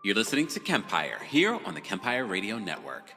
You're listening to Kempire here on the Kempire Radio Network.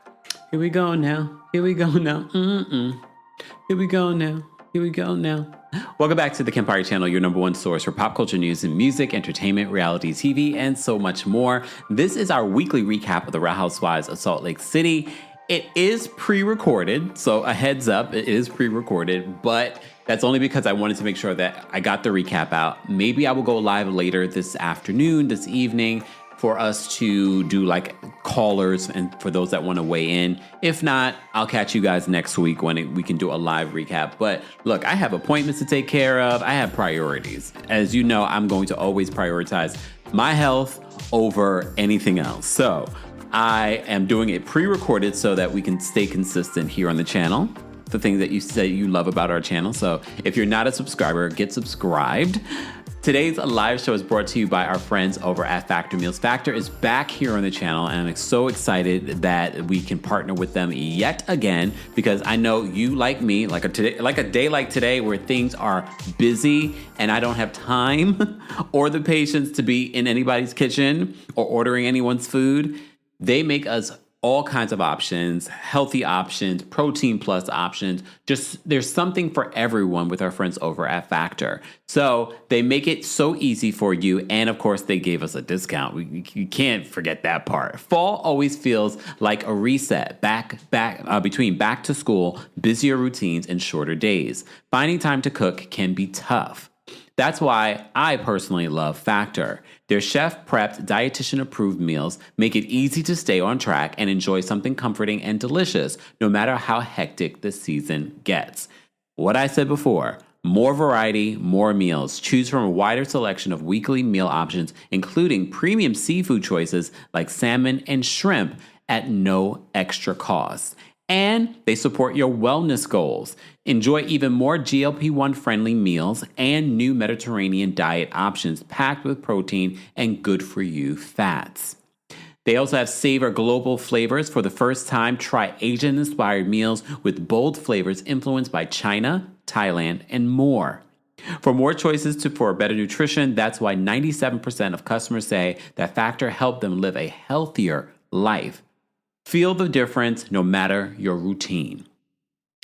Here we go now. Here we go now. Here we go now. Here we go now. Welcome back to the Kempire channel, your number one source for pop culture news and music, entertainment, reality TV, and so much more. This is our weekly recap of the Real Housewives of Salt Lake City. It is pre-recorded, so a heads up, it is pre-recorded, but that's only because I wanted to make sure that I got the recap out. Maybe I will go live later this afternoon, this evening, for us to do like callers and for those that want to weigh in. If not, I'll catch you guys next week when we can do a live recap. But look, I have appointments to take care of. I have priorities. As you know, I'm going to always prioritize my health over anything else. So I am doing it pre-recorded so that we can stay consistent here on the channel. The things that you say you love about our channel. So if you're not a subscriber, get subscribed. Today's live show is brought to you by our friends over at Factor Meals. Factor is back here on the channel, and I'm so excited that we can partner with them yet again, because I know you, like me, like a day like today where things are busy and I don't have time or the patience to be in anybody's kitchen or ordering anyone's food. They make us all kinds of options, healthy options, protein plus options. Just there's something for everyone with our friends over at Factor. So they make it so easy for you. And of course, they gave us a discount. You can't forget that part. Fall always feels like a reset between back to school, busier routines, and shorter days. Finding time to cook can be tough. That's why I personally love Factor. Their chef-prepped, dietitian-approved meals make it easy to stay on track and enjoy something comforting and delicious, no matter how hectic the season gets. What I said before, more variety, more meals. Choose from a wider selection of weekly meal options, including premium seafood choices like salmon and shrimp at no extra cost. And they support your wellness goals. Enjoy even more GLP-1 friendly meals and new Mediterranean diet options packed with protein and good for you fats. They also have savor global flavors. For the first time, try Asian inspired meals with bold flavors influenced by China, Thailand, and more. For more choices for better nutrition, that's why 97% of customers say that Factor helped them live a healthier life. Feel the difference no matter your routine.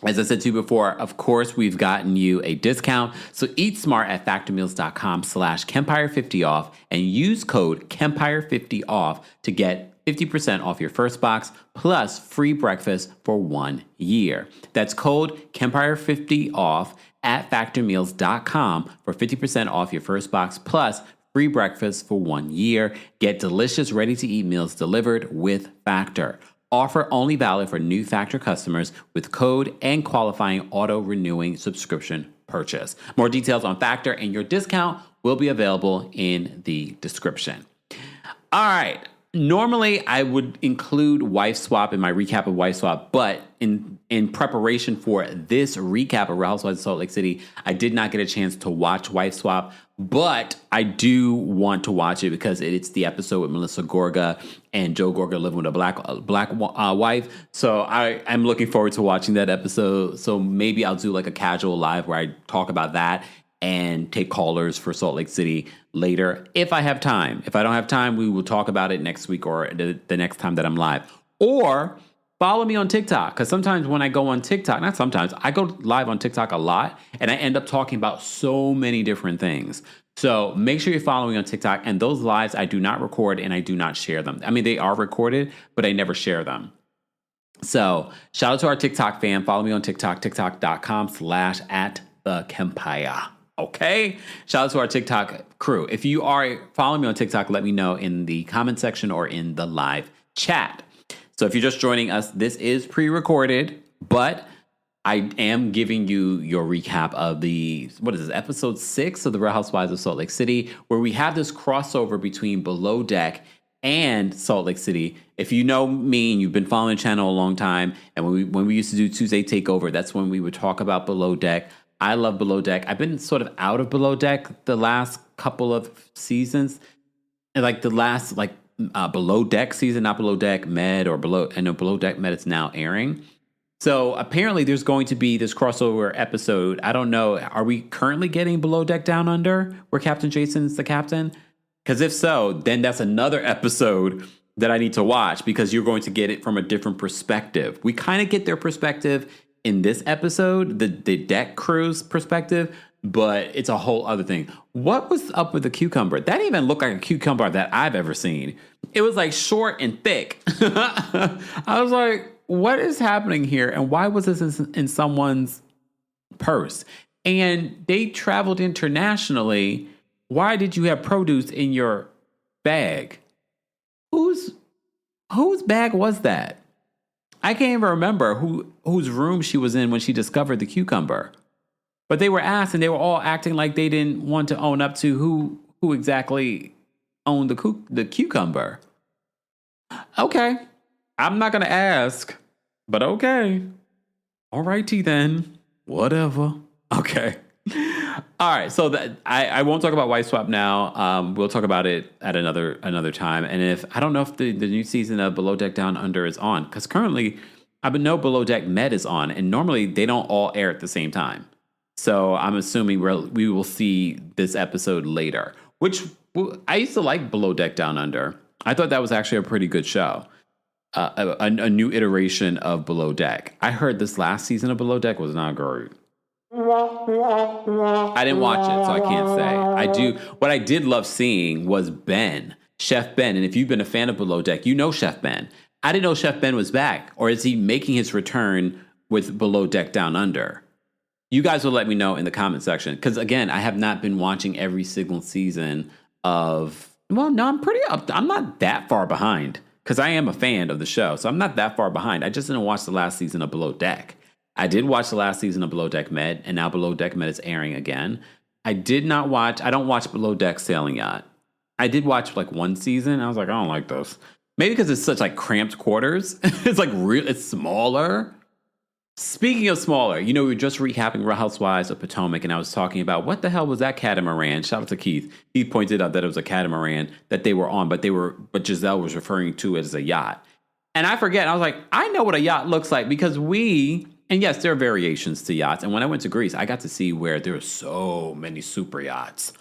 As I said to you before, of course, we've gotten you a discount. So eat smart at factormeals.com/Kempire50 off and use code Kempire50 off to get 50% off your first box plus free breakfast for 1 year. That's code Kempire50 off at factormeals.com for 50% off your first box plus free breakfast for 1 year. Get delicious, ready-to-eat meals delivered with Factor. Offer only valid for new Factor customers with code and qualifying auto-renewing subscription purchase. More details on Factor and your discount will be available in the description. All right. Normally, I would include Wife Swap in my recap of Wife Swap, but in preparation for this recap of Real Housewives of Salt Lake City, I did not get a chance to watch Wife Swap, but I do want to watch it because it's the episode with Melissa Gorga and Joe Gorga living with a black wife. So I'm looking forward to watching that episode. So maybe I'll do like a casual live where I talk about that and take callers for Salt Lake City later if I have time. If I don't have time, we will talk about it next week or the next time that I'm live. Or follow me on TikTok, because sometimes when I go on TikTok, not sometimes, I go live on TikTok a lot, and I end up talking about so many different things. So make sure you're following me on TikTok, and those lives I do not record and I do not share them. I mean, they are recorded, but I never share them. So shout out to our TikTok fam. Follow me on TikTok, tiktok.com/@TheKempire. Okay? Shout out to our TikTok crew. If you are following me on TikTok, let me know in the comment section or in the live chat. So if you're just joining us, this is pre-recorded, but I am giving you your recap of episode 6 of the Real Housewives of Salt Lake City, where we have this crossover between Below Deck and Salt Lake City. If you know me and you've been following the channel a long time, and when we used to do Tuesday Takeover, that's when we would talk about Below Deck. I love Below Deck. I've been sort of out of Below Deck the last couple of seasons, and like the last Below Deck season, not Below Deck Med or Below. I know Below Deck Med is now airing. So apparently there's going to be this crossover episode. I don't know. Are we currently getting Below Deck Down Under, where Captain Jason's the captain? Because if so, then that's another episode that I need to watch because you're going to get it from a different perspective. We kind of get their perspective in this episode, the deck crew's perspective, but it's a whole other thing. What was up with the cucumber? That didn't even look like a cucumber that I've ever seen. It was like short and thick. I was like, what is happening here? And why was this in someone's purse? And they traveled internationally. Why did you have produce in your bag? Whose bag was that? I can't even remember whose room she was in when she discovered the cucumber. But they were asked, and they were all acting like they didn't want to own up to who exactly owned the cucumber. Okay, I'm not gonna ask, but okay, all righty then, whatever. Okay. All right, so I won't talk about Wife Swap now. We'll talk about it at another time. And I don't know if the new season of Below Deck Down Under is on, because currently I know Below Deck Med is on, and normally they don't all air at the same time. So I'm assuming we will see this episode later, which I used to like Below Deck Down Under. I thought that was actually a pretty good show. A new iteration of Below Deck. I heard this last season of Below Deck was not great. I didn't watch it, so I can't say. What I did love seeing was Ben, Chef Ben. And if you've been a fan of Below Deck, you know Chef Ben. I didn't know Chef Ben was back. Or is he making his return with Below Deck Down Under? You guys will let me know in the comment section. Because again, I have not been watching every single season of... Well, no, I'm pretty up. I'm not that far behind. Because I am a fan of the show. So I'm not that far behind. I just didn't watch the last season of Below Deck. I did watch the last season of Below Deck Med, and now Below Deck Med is airing again. I don't watch Below Deck Sailing Yacht. I did watch like one season. I was like, I don't like those. Maybe because it's such like cramped quarters. It's like it's smaller. Speaking of smaller, we were just recapping Real Housewives of Potomac, and I was talking about what the hell was that catamaran? Shout out to Keith. He pointed out that it was a catamaran that they were on, but Giselle was referring to it as a yacht. And I forget. I was like, I know what a yacht looks like because and yes, there are variations to yachts. And when I went to Greece, I got to see where there were so many super yachts.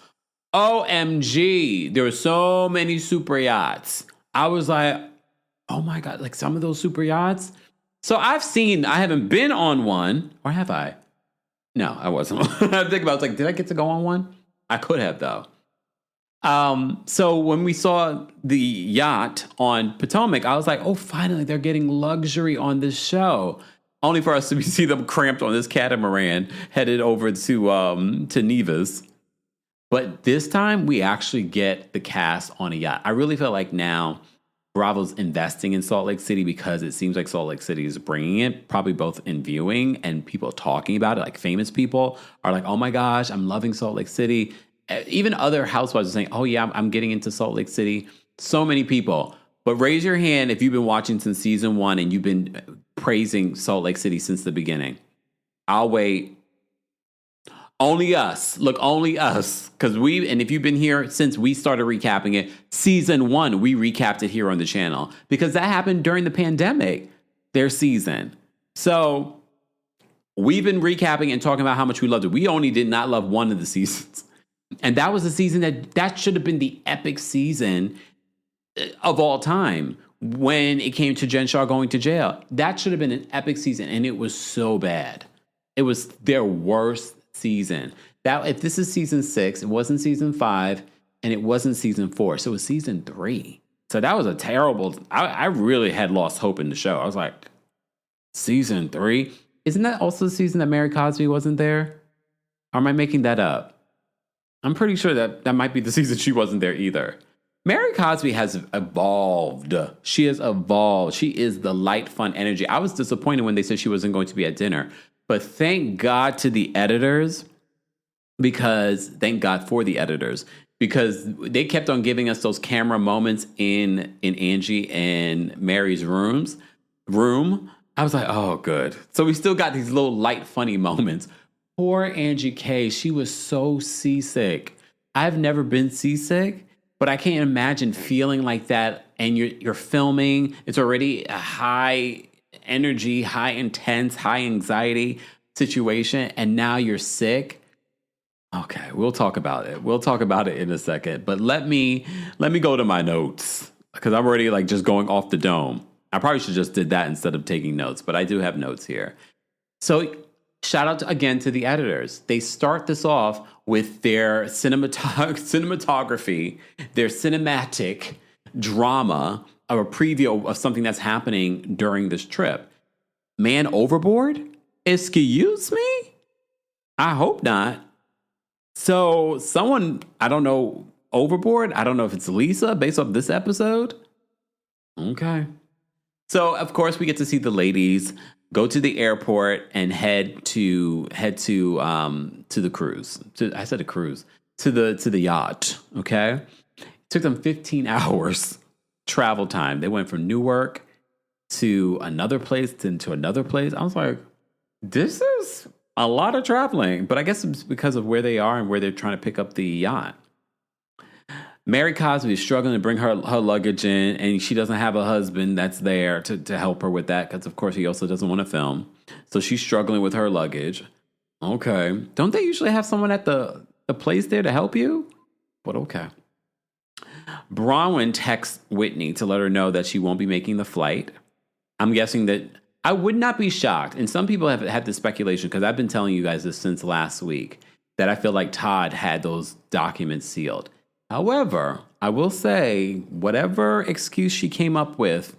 OMG, there were so many super yachts. I was like, oh my God, like some of those super yachts. So I haven't been on one, or have I? No, I wasn't. I think about, I was like, did I get to go on one? I could have though. So when we saw the yacht on Potomac, I was like, oh, finally, they're getting luxury on this show. Only for us to see them cramped on this catamaran headed over to Neva's. But this time, we actually get the cast on a yacht. I really feel like now Bravo's investing in Salt Lake City because it seems like Salt Lake City is bringing it, probably both in viewing and people talking about it. Like famous people are like, oh my gosh, I'm loving Salt Lake City. Even other housewives are saying, oh yeah, I'm getting into Salt Lake City. So many people. But raise your hand if you've been watching since season 1 and you've been praising Salt Lake City since the beginning. I'll wait. Only us. Look, only us. And if you've been here since we started recapping it, season 1, we recapped it here on the channel. Because that happened during the pandemic, their season. So we've been recapping and talking about how much we loved it. We only did not love one of the seasons. And that was the season that should have been the epic season of all time when it came to Jen Shah going to jail. That should have been an epic season, and it was so bad. It was their worst season. If this is season 6, it wasn't season 5, and it wasn't season 4, so it was season 3. So that was a terrible... I really had lost hope in the show. I was like, season 3? Isn't that also the season that Mary Cosby wasn't there? Or am I making that up? I'm pretty sure that might be the season she wasn't there either. Mary Cosby has evolved. She has evolved. She is the light, fun energy. I was disappointed when they said she wasn't going to be at dinner. But thank God for the editors, because they kept on giving us those camera moments in Angie and Mary's room. I was like, oh, good. So we still got these little light, funny moments. Poor Angie K. She was so seasick. I've never been seasick. But I can't imagine feeling like that, and you're filming. It's already a high energy, high intense, high anxiety situation, and now you're sick. Okay, we'll talk about it. We'll talk about it in a second. But let me go to my notes because I'm already like just going off the dome. I probably should just did that instead of taking notes, but I do have notes here. So shout out again to the editors. They start this off with their cinematography, their cinematic drama of a preview of something that's happening during this trip. Man overboard? Excuse me? I hope not. So someone, I don't know, overboard? I don't know if it's Lisa based off this episode. Okay. So of course we get to see the ladies go to the airport and head to the cruise. I said a cruise. To the yacht. Okay. It took them 15 hours travel time. They went from Newark to another place, then to another place. I was like, this is a lot of traveling, but I guess it's because of where they are and where they're trying to pick up the yacht. Mary Cosby is struggling to bring her luggage in, and she doesn't have a husband that's there to help her with that because, of course, he also doesn't want to film. So she's struggling with her luggage. Okay. Don't they usually have someone at the place there to help you? But okay. Bronwyn texts Whitney to let her know that she won't be making the flight. I'm guessing that I would not be shocked, and some people have had this speculation because I've been telling you guys this since last week, that I feel like Todd had those documents sealed. However, I will say whatever excuse she came up with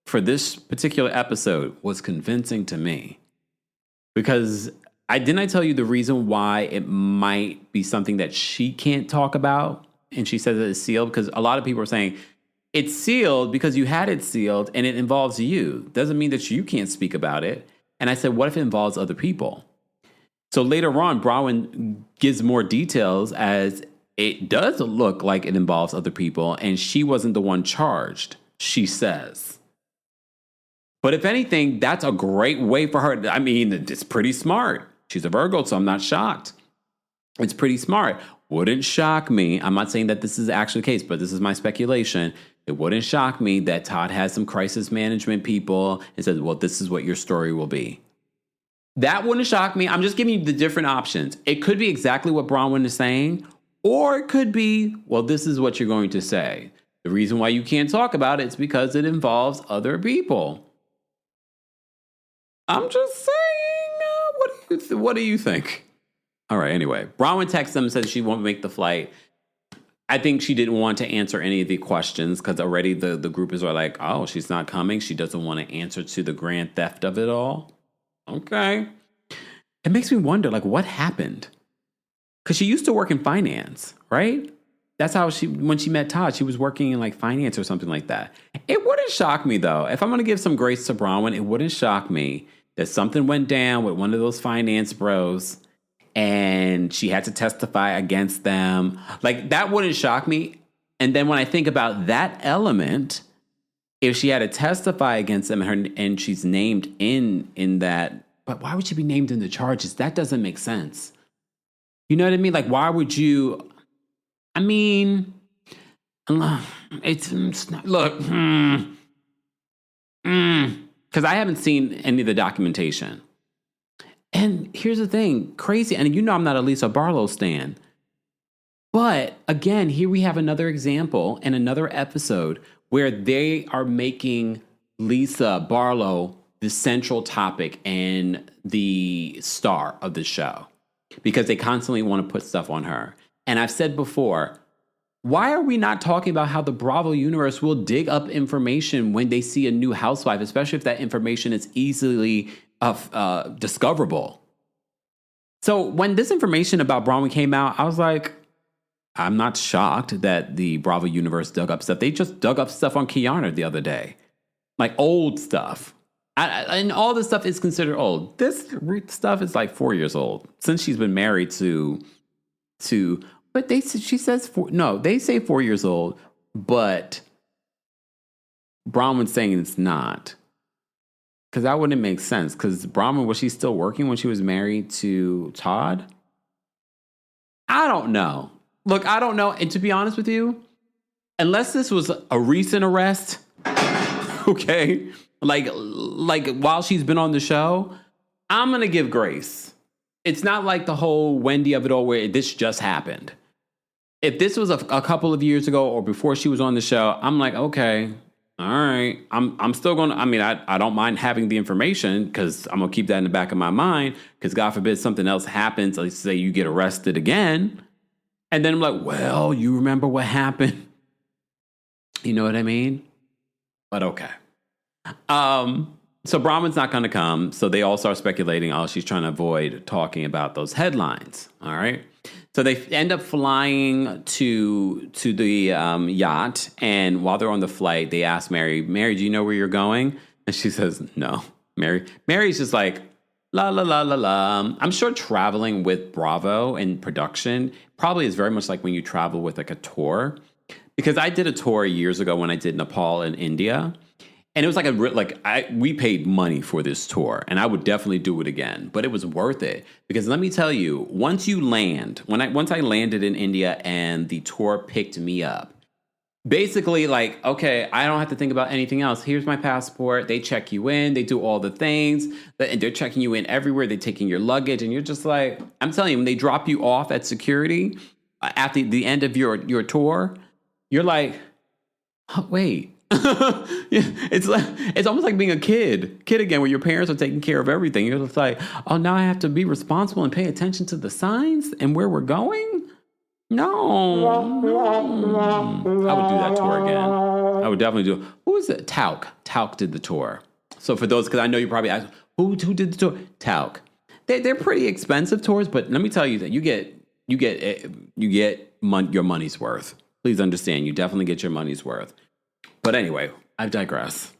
for this particular episode was convincing to me. Because I tell you the reason why it might be something that she can't talk about, and she says that it's sealed, because a lot of people are saying, it's sealed because you had it sealed and it involves you. Doesn't mean that you can't speak about it. And I said, what if it involves other people? So later on, Bronwyn gives more details as it does look like it involves other people and she wasn't the one charged, she says. But if anything, that's a great way for her. I mean, it's pretty smart. She's a Virgo, so I'm not shocked. It's pretty smart. Wouldn't shock me. I'm not saying that this is actually the case, but this is my speculation. It wouldn't shock me that Todd has some crisis management people and says, well, this is what your story will be. That wouldn't shock me. I'm just giving you the different options. It could be exactly what Bronwyn is saying, or it could be, well, this is what you're going to say. The reason why you can't talk about it is because it involves other people. I'm just saying, what do you think? All right, anyway, Bronwyn texts them and says she won't make the flight. I think she didn't want to answer any of the questions because already the groupers are like, oh, she's not coming. She doesn't want to answer to the grand theft of it all. Okay. It makes me wonder, like, what happened? Because she used to work in finance, right? That's how when she met Todd, she was working in like finance or something like that. It wouldn't shock me, though. If I'm going to give some grace to Bronwyn, it wouldn't shock me that something went down with one of those finance bros and she had to testify against them. Like, that wouldn't shock me. And then when I think about that element, if she had to testify against them and she's named in that, but why would she be named in the charges? That doesn't make sense. You know what I mean? Like, why would you? I mean, it's not, look, because I haven't seen any of the documentation. And here's the thing, crazy, and you know I'm not a Lisa Barlow stan. But again, here we have another example and another episode where they are making Lisa Barlow the central topic and the star of the show because they constantly want to put stuff on her. And I've said before, why are we not talking about how the Bravo universe will dig up information when they see a new housewife, especially if that information is easily discoverable? So when this information about Bronwyn came out, I was like, I'm not shocked that the Bravo universe dug up stuff. They just dug up stuff on Kiana the other day, like old stuff. And all this stuff is considered old. This stuff is like 4 years old since she's been married to. But they say 4 years old, but Bronwyn's saying it's not. Because that wouldn't make sense. Because Bronwyn, was she still working when she was married to Todd? I don't know. Look, I don't know. And to be honest with you, unless this was a recent arrest, okay, like while she's been on the show, I'm going to give grace. it's not like the whole Wendy of it all where this just happened. If this was a couple of years ago or before she was on the show, I'm like, okay, all right. I'm still going to, I mean, I don't mind having the information because I'm going to keep that in the back of my mind because God forbid something else happens. Let's say you get arrested again. And then I'm like, well, you remember what happened? You know what I mean? But okay. So Brahman's not going to come. So they all start speculating, oh, she's trying to avoid talking about those headlines. All right. So they end up flying to the yacht. And while they're on the flight, they ask Mary, do you know where you're going? And she says, no. Mary's just like, la, la, la, la, la. I'm sure traveling with Bravo and production probably is very much like when you travel with like a tour. Because I did a tour years ago when I did Nepal and India. And it was like we paid money for this tour, and I would definitely do it again. But it was worth it because let me tell you, once you land, once I landed in India and the tour picked me up, basically like, okay, I don't have to think about anything else. Here's my passport. They check you in. They do all the things, and they're checking you in everywhere. They're taking your luggage, and you're just like, I'm telling you, when they drop you off at security at the end of your tour, you're like, oh, wait. It's almost like being a kid again, where your parents are taking care of everything. You're just like, oh, now I have to be responsible and pay attention to the signs and where we're going. No. I would do that tour again. I would definitely do it. Who is it? Talc did the tour. So for those, because I know you probably asked, who did the tour? Talc. They're pretty expensive tours, but let me tell you that you get your money's worth. Please understand, you definitely get your money's worth. But anyway, I digress.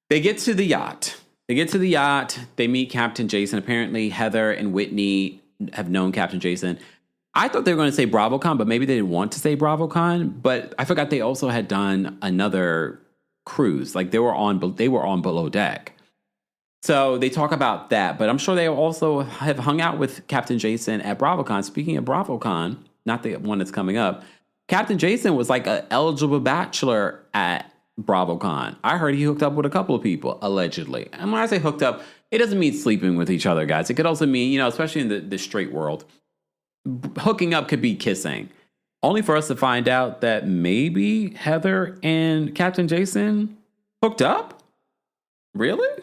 They get to the yacht. They meet Captain Jason. Apparently, Heather and Whitney have known Captain Jason. I thought they were going to say BravoCon, but maybe they didn't want to say BravoCon. But I forgot they also had done another cruise. Like they were on Below Deck. So they talk about that. But I'm sure they also have hung out with Captain Jason at BravoCon. Speaking of BravoCon, not the one that's coming up, Captain Jason was like an eligible bachelor at BravoCon. I heard he hooked up with a couple of people, allegedly. And when I say hooked up, it doesn't mean sleeping with each other, guys. It could also mean, especially in the straight world, hooking up could be kissing. Only for us to find out that maybe Heather and Captain Jason hooked up? Really?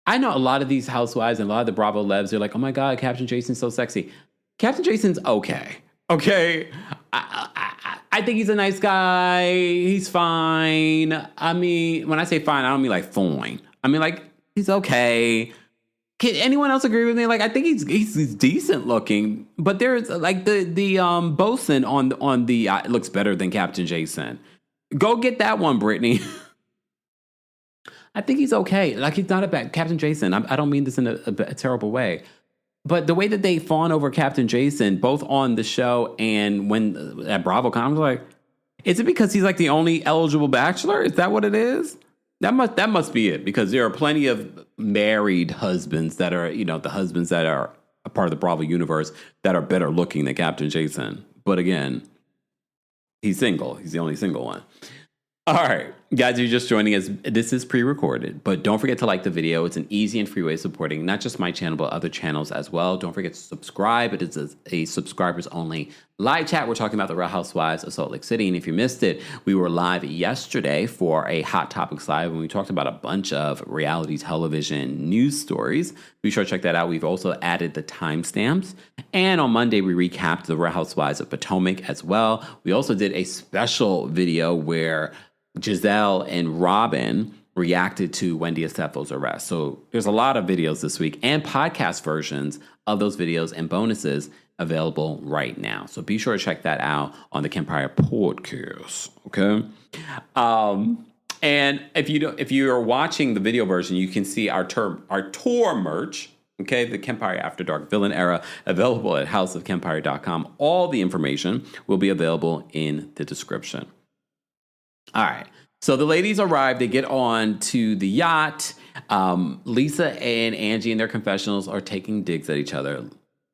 I know a lot of these housewives and a lot of the Bravo Lebs are like, oh my God, Captain Jason's so sexy. Captain Jason's okay. Okay, I think he's a nice guy. He's fine. I mean, when I say fine, I don't mean like fine. I mean like he's okay. Can anyone else agree with me? Like I think he's decent looking, but there's like the bosun on the looks better than Captain Jason. Go get that one, Brittany. I think he's okay. Like he's not a bad Captain Jason. I don't mean this in a terrible way. But the way that they fawn over Captain Jason, both on the show and when at BravoCon, I was like, is it because he's like the only eligible bachelor? Is that what it is? That must be it, because there are plenty of married husbands that are, the husbands that are a part of the Bravo universe that are better looking than Captain Jason. But again, he's single. He's the only single one. All right, guys, if you're just joining us, this is pre-recorded, but don't forget to like the video. It's an easy and free way of supporting not just my channel, but other channels as well. Don't forget to subscribe. It is a subscribers-only live chat. We're talking about the Real Housewives of Salt Lake City, and if you missed it, we were live yesterday for a Hot Topics Live, and we talked about a bunch of reality television news stories. Be sure to check that out. We've also added the timestamps, and on Monday, we recapped the Real Housewives of Potomac as well. We also did a special video where Giselle and Robin reacted to Wendy Estefo's arrest. So there's a lot of videos this week and podcast versions of those videos and bonuses available right now. So be sure to check that out on the Kempire podcast. Okay. And if you're watching the video version, you can see our tour merch. Okay, the Kempire After Dark Villain Era, available at houseofkempire.com. All the information will be available in the description. All right. So the ladies arrive. They get on to the yacht. Lisa and Angie in their confessionals are taking digs at each other.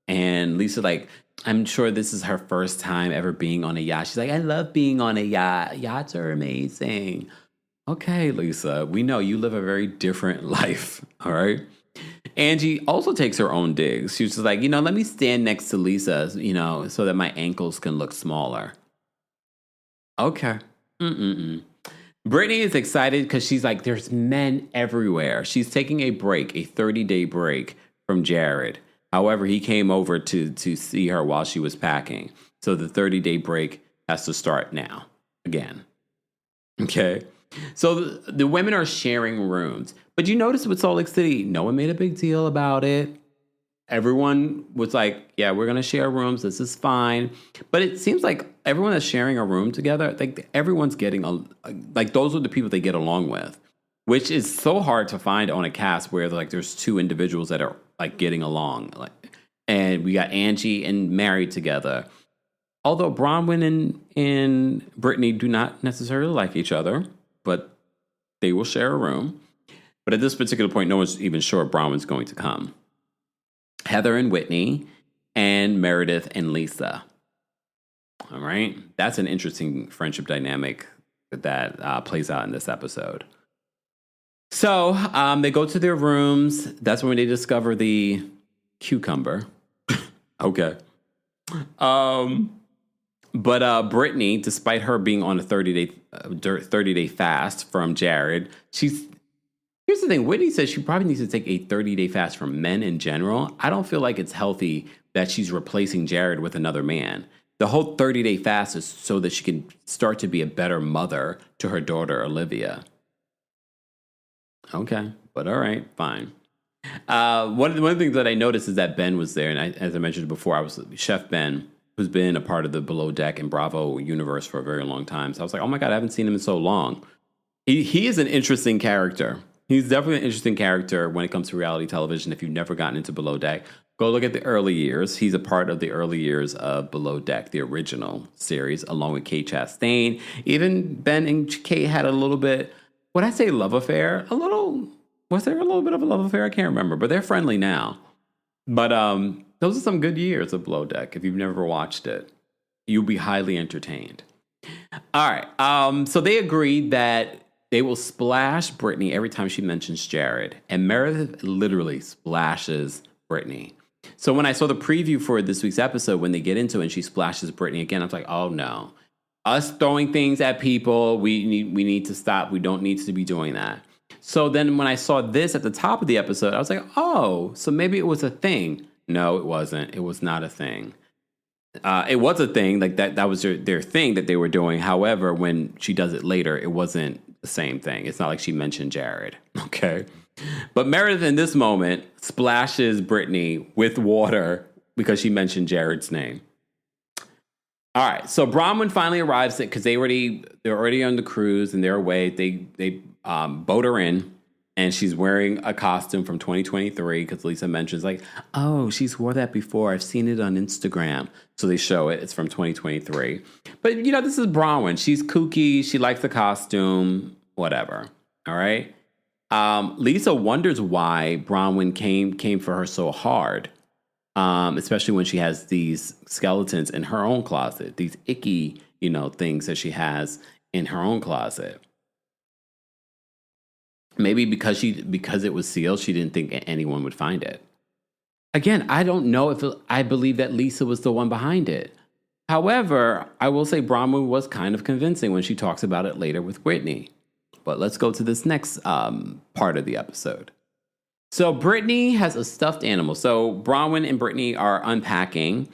And Lisa, like, I'm sure this is her first time ever being on a yacht. She's like, I love being on a yacht. Yachts are amazing. Okay, Lisa, we know you live a very different life. All right. Angie also takes her own digs. She was just like, let me stand next to Lisa, so that my ankles can look smaller. Okay. Brittany is excited because she's like, there's men everywhere. She's taking a break, a 30-day break from Jared. However, he came over to see her while she was packing. So the 30-day break has to start now again. Okay. So the women are sharing rooms. But you notice with Salt Lake City, no one made a big deal about it. Everyone was like, yeah, we're going to share rooms. This is fine. But it seems like everyone that's sharing a room together, like everyone's getting, like those are the people they get along with, which is so hard to find on a cast where like there's two individuals that are like getting along. And we got Angie and Mary together. Although Bronwyn and Brittany do not necessarily like each other, but they will share a room. But at this particular point, no one's even sure if Bronwyn's going to come. Heather and Whitney, and Meredith and Lisa. All right. That's an interesting friendship dynamic that plays out in this episode. So they go to their rooms. That's when they discover the cucumber. Okay. But Brittany, despite her being on a 30-day fast from Jared, here's the thing. Whitney says she probably needs to take a 30-day fast from men in general. I don't feel like it's healthy that she's replacing Jared with another man. The whole 30-day fast is so that she can start to be a better mother to her daughter, Olivia. Okay, but all right, fine. One of the things that I noticed is that Ben was there. And as I mentioned before, I was Chef Ben, who's been a part of the Below Deck and Bravo universe for a very long time. So I was like, oh my God, I haven't seen him in so long. He is an interesting character. He's definitely an interesting character when it comes to reality television. If you've never gotten into Below Deck, go look at the early years. He's a part of the early years of Below Deck, the original series, along with Kate Chastain. Even Ben and Kate had a little bit, would I say love affair? Was there a little bit of a love affair? I can't remember, but they're friendly now. But those are some good years of Below Deck. If you've never watched it, you'll be highly entertained. All right. So they agreed that they will splash Brittany every time she mentions Jared. And Meredith literally splashes Brittany. So when I saw the preview for this week's episode, when they get into it and she splashes Brittany again, I was like, oh no. Us throwing things at people, we need to stop. We don't need to be doing that. So then when I saw this at the top of the episode, I was like, oh, so maybe it was a thing. No, it wasn't. It was not a thing. It was a thing. Like that was their thing that they were doing. However, when she does it later, it wasn't the same thing. It's not like she mentioned Jared. Okay. But Meredith in this moment splashes Brittany with water because she mentioned Jared's name. All right. So Bronwyn finally arrives because they're already on the cruise and they're away. They boat her in. And she's wearing a costume from 2023 because Lisa mentions like, oh, she's wore that before. I've seen it on Instagram. So they show it. It's from 2023. But, this is Bronwyn. She's kooky. She likes the costume, whatever. All right. Lisa wonders why Bronwyn came for her so hard, especially when she has these skeletons in her own closet, these icky, things that she has in her own closet. Maybe because it was sealed, she didn't think anyone would find it. Again, I don't know if I believe that Lisa was the one behind it. However, I will say Bronwyn was kind of convincing when she talks about it later with Whitney. But let's go to this next part of the episode. So Brittany has a stuffed animal. So Bronwyn and Brittany are unpacking.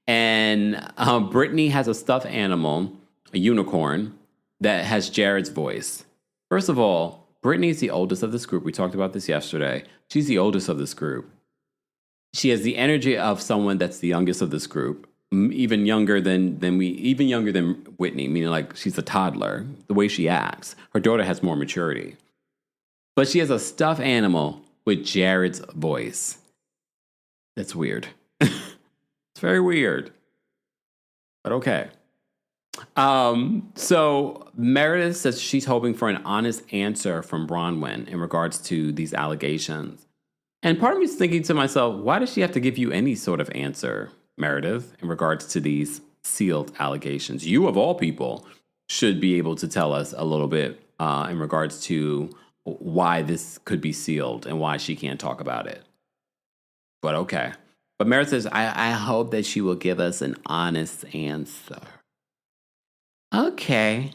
And Brittany has a stuffed animal, a unicorn, that has Jared's voice. First of all, Brittany is the oldest of this group. We talked about this yesterday. She's the oldest of this group. She has the energy of someone that's the youngest of this group, even younger than Whitney, meaning like she's a toddler, the way she acts. Her daughter has more maturity. But she has a stuffed animal with Jared's voice. That's weird. It's very weird. But okay. So Meredith says she's hoping for an honest answer from Bronwyn in regards to these allegations. And part of me is thinking to myself, why does she have to give you any sort of answer, Meredith, in regards to these sealed allegations? You, of all people, should be able to tell us a little bit in regards to why this could be sealed and why she can't talk about it. But okay. But Meredith says, I hope that she will give us an honest answer. Okay.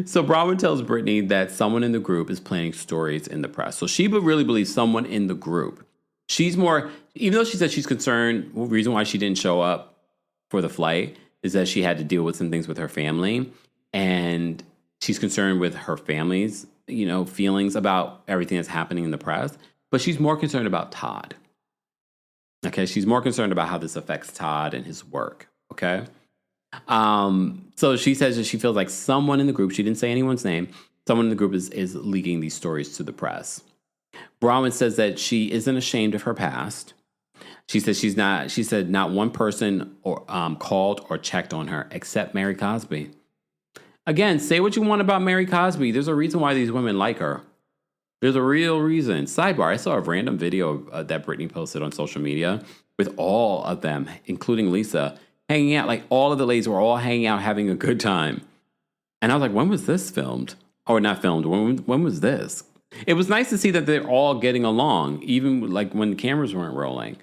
So Bronwyn tells Britani that someone in the group is planning stories in the press. So she really believes someone in the group. She's more, even though she said she's concerned, the reason why she didn't show up for the flight is that she had to deal with some things with her family. And she's concerned with her family's, feelings about everything that's happening in the press. But she's more concerned about Todd. Okay, she's more concerned about how this affects Todd and his work. Okay. So she says that she feels like someone in the group, she didn't say anyone's name, someone in the group is leaking these stories to the press. Bronwyn says that she isn't ashamed of her past. She said not one person called or checked on her except Mary Cosby. Again, say what you want about Mary Cosby. There's a reason why these women like her. There's a real reason. Sidebar, I saw a random video that Britani posted on social media with all of them, including Lisa, hanging out. Like all of the ladies were all hanging out, having a good time. And I was like, when was this filmed? Or not filmed. When was this? It was nice to see that they're all getting along, even like when the cameras weren't rolling,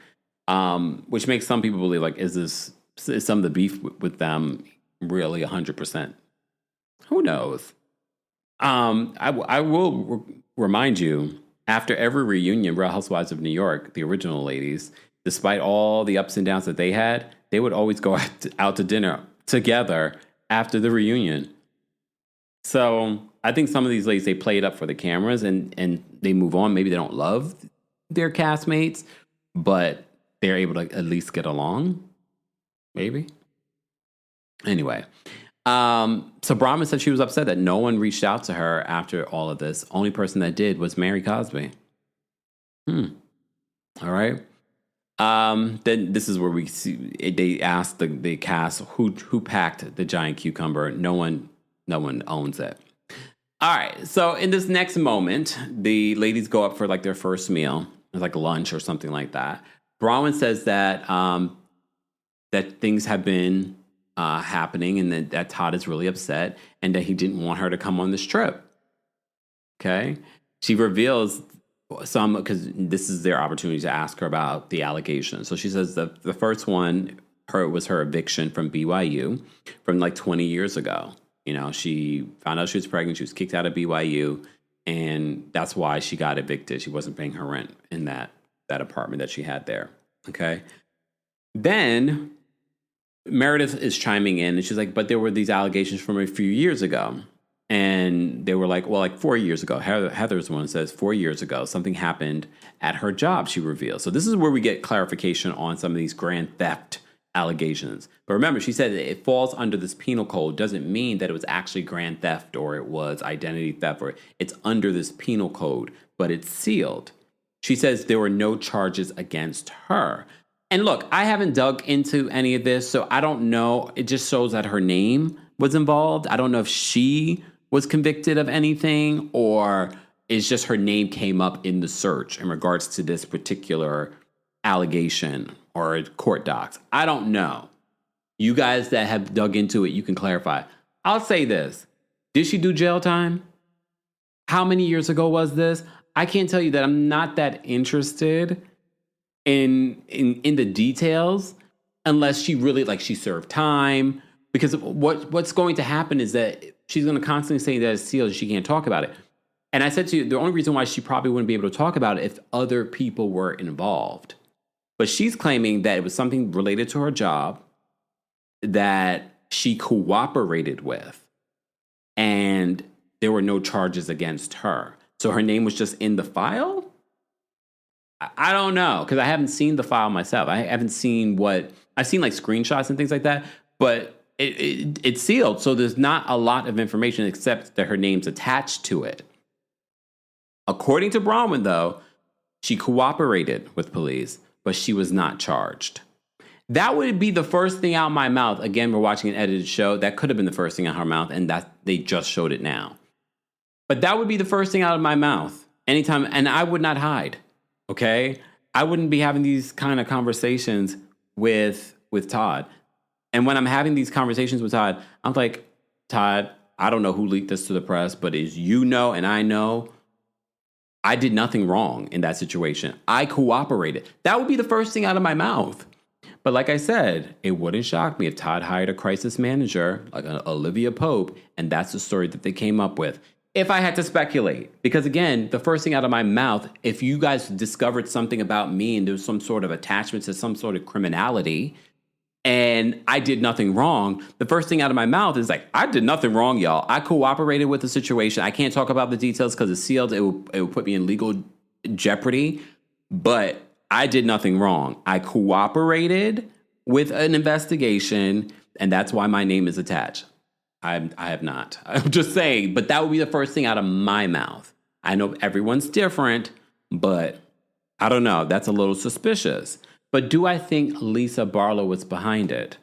which makes some people believe, like, is some of the beef with them really 100%? Who knows? I will remind you, after every reunion, Real Housewives of New York, the original ladies, despite all the ups and downs that they had, they would always go out to dinner together after the reunion. So I think some of these ladies, they play it up for the cameras and they move on. Maybe they don't love their castmates, but they're able to at least get along. Maybe. Anyway. So Bronwyn said she was upset that no one reached out to her after all of this. Only person that did was Mary Cosby. All right. Then this is where we see they asked the cast who packed the giant cucumber. No one owns it. All right. So in this next moment, the ladies go up for like their first meal, like lunch or something like that. Bronwyn says that that things have been happening and that Todd is really upset and that he didn't want her to come on this trip. Okay. She reveals some, because this is their opportunity to ask her about the allegations. So she says the first one was her eviction from BYU from like 20 years ago. She found out she was pregnant. She was kicked out of BYU, and that's why she got evicted. She wasn't paying her rent in that apartment that she had there. Okay. Then Meredith is chiming in, and she's like, but there were these allegations from a few years ago. And they were like, well, like 4 years ago. Heather's one says 4 years ago, something happened at her job, she reveals. So this is where we get clarification on some of these grand theft allegations. But remember, she said it falls under this penal code. Doesn't mean that it was actually grand theft or it was identity theft, or it's under this penal code, but it's sealed. She says there were no charges against her. And look, I haven't dug into any of this, so I don't know. It just shows that her name was involved. I don't know if she was convicted of anything or it's just her name came up in the search in regards to this particular allegation or court docs. I don't know. You guys that have dug into it, you can clarify. I'll say this. Did she do jail time? How many years ago was this? I can't tell you that. I'm not that interested in the details unless she really, like, she served time. Because what's going to happen is that she's going to constantly say that it's sealed, she can't talk about it. And I said to you, the only reason why she probably wouldn't be able to talk about it if other people were involved. But she's claiming that it was something related to her job that she cooperated with. And there were no charges against her. So her name was just in the file? I don't know, because I haven't seen the file myself. I haven't seen I've seen like screenshots and things like that, but it's sealed. So there's not a lot of information except that her name's attached to it. According to Bronwyn, though, she cooperated with police, but she was not charged. That would be the first thing out of my mouth. Again, we're watching an edited show. That could have been the first thing out of her mouth, and that they just showed it now. But that would be the first thing out of my mouth anytime, and I would not hide. Okay? I wouldn't be having these kind of conversations with Todd. And when I'm having these conversations with Todd, I'm like, Todd, I don't know who leaked this to the press, but as you know and I know, I did nothing wrong in that situation. I cooperated. That would be the first thing out of my mouth. But like I said, it wouldn't shock me if Todd hired a crisis manager like Olivia Pope, and that's the story that they came up with. If I had to speculate, because again, the first thing out of my mouth, if you guys discovered something about me and there was some sort of attachment to some sort of criminality, and I did nothing wrong, the first thing out of my mouth is like, I did nothing wrong, y'all. I cooperated with the situation. I can't talk about the details because it's sealed. It would put me in legal jeopardy, but I did nothing wrong. I cooperated with an investigation, and that's why my name is attached. I have not. I'm just saying, but that would be the first thing out of my mouth. I know everyone's different, but I don't know. That's a little suspicious. But do I think Lisa Barlow was behind it?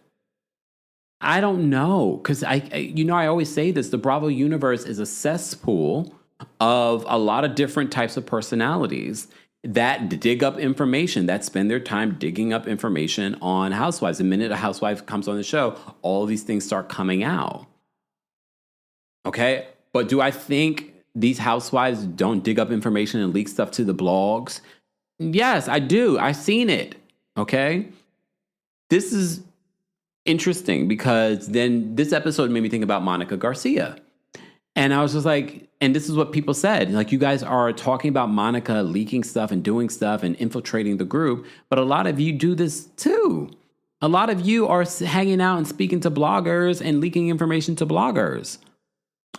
I don't know, because I always say this. The Bravo universe is a cesspool of a lot of different types of personalities that dig up information, that spend their time digging up information on Housewives. The minute a housewife comes on the show, all these things start coming out. Okay, but do I think these housewives don't dig up information and leak stuff to the blogs? Yes, I do. I've seen it. Okay, this is interesting because then this episode made me think about Monica Garcia. And I was just like, and this is what people said. Like, you guys are talking about Monica leaking stuff and doing stuff and infiltrating the group, but a lot of you do this too. A lot of you are hanging out and speaking to bloggers and leaking information to bloggers.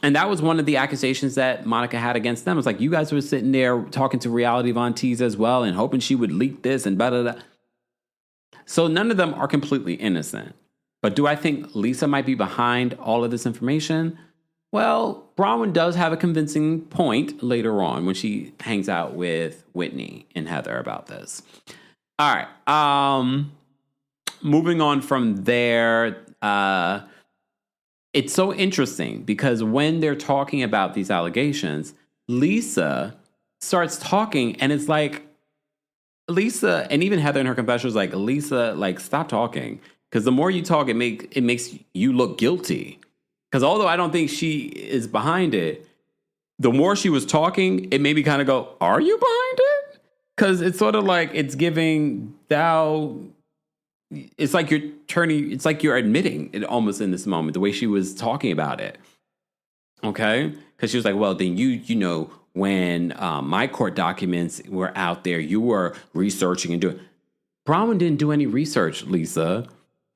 And that was one of the accusations that Monica had against them. It was like, you guys were sitting there talking to Reality Von Teese as well and hoping she would leak this and blah, blah, blah. So none of them are completely innocent. But do I think Lisa might be behind all of this information? Well, Bronwyn does have a convincing point later on when she hangs out with Whitney and Heather about this. All right. Moving on from there, it's so interesting because when they're talking about these allegations, Lisa starts talking and it's like, Lisa, and even Heather in her confession was like, Lisa, like, stop talking. Because the more you talk, it makes you look guilty. Because although I don't think she is behind it, the more she was talking, it made me kind of go, are you behind it? Because it's sort of like it's giving it's like you're admitting it almost in this moment, the way she was talking about it. Okay? Because she was like, well, then you know, when my court documents were out there, you were researching and doing. Bronwyn didn't do any research, Lisa.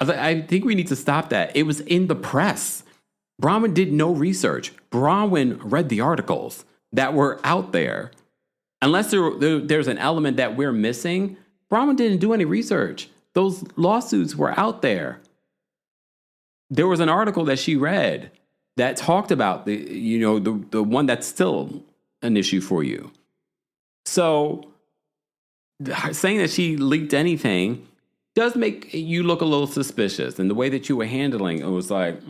I think we need to stop that. It was in the press. Bronwyn did no research. Bronwyn read the articles that were out there. Unless there's an element that we're missing, Bronwyn didn't do any research. Those lawsuits were out there. There was an article that she read that talked about the one that's still an issue for you. So saying that she leaked anything does make you look a little suspicious. And the way that you were handling it was like,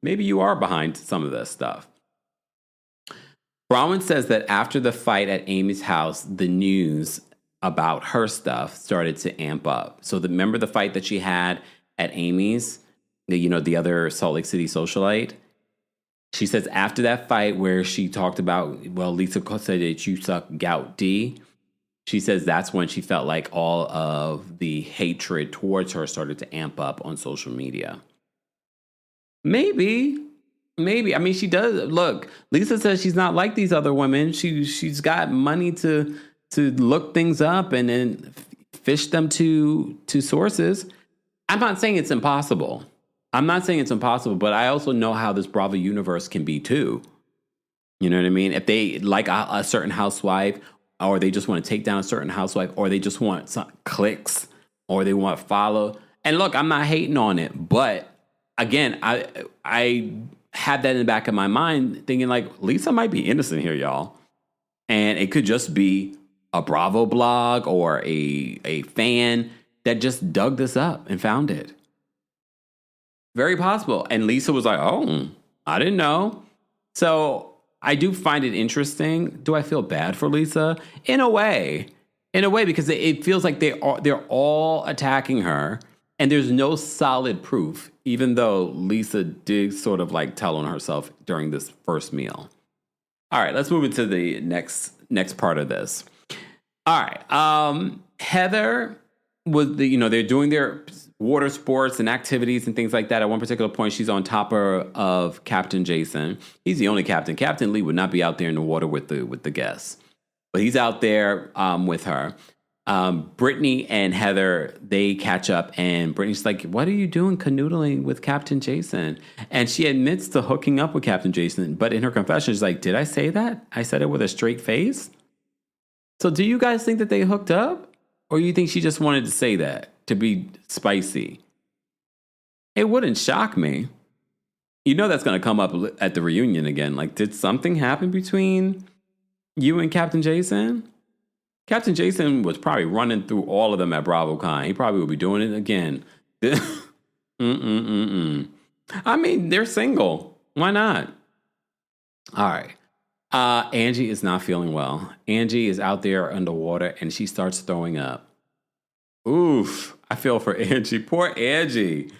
maybe you are behind some of this stuff. Bronwyn says that after the fight at Amy's house, the news about her stuff started to amp up. So remember the fight that she had at Amy's, the other Salt Lake City socialite? She says after that fight where she talked about, well, Lisa said that you suck gout D. She says that's when she felt like all of the hatred towards her started to amp up on social media. Maybe. I mean, she does. Look, Lisa says she's not like these other women. She's got money to look things up and then fish them to sources. I'm not saying it's impossible. But I also know how this Bravo universe can be too. You know what I mean? If they like a certain housewife, or they just want to take down a certain housewife, or they just want some clicks, or they want to follow. And look, I'm not hating on it, but again, I had that in the back of my mind, thinking like, Lisa might be innocent here, y'all, and it could just be a Bravo blog or a fan that just dug this up and found it. Very possible. And Lisa was like, oh, I didn't know. So I do find it interesting. Do I feel bad for Lisa? In a way, because it feels like they're all attacking her and there's no solid proof, even though Lisa did sort of like tell on herself during this first meal. All right, let's move into the next part of this. All right. Heather was they're doing their water sports and activities and things like that. At one particular point, she's on top of Captain Jason. He's the only captain. Captain Lee would not be out there in the water with the guests, but he's out there with her. Brittany and Heather, they catch up, and Brittany's like, "What are you doing canoodling with Captain Jason?" And she admits to hooking up with Captain Jason, but in her confession, she's like, "Did I say that? I said it with a straight face." So do you guys think that they hooked up? Or you think she just wanted to say that to be spicy? It wouldn't shock me. You know that's going to come up at the reunion again. Like, did something happen between you and Captain Jason? Captain Jason was probably running through all of them at BravoCon. He probably will be doing it again. I mean, they're single. Why not? All right. Angie is not feeling well. Angie is out there underwater and she starts throwing up. Oof. I feel for Angie. Poor Angie.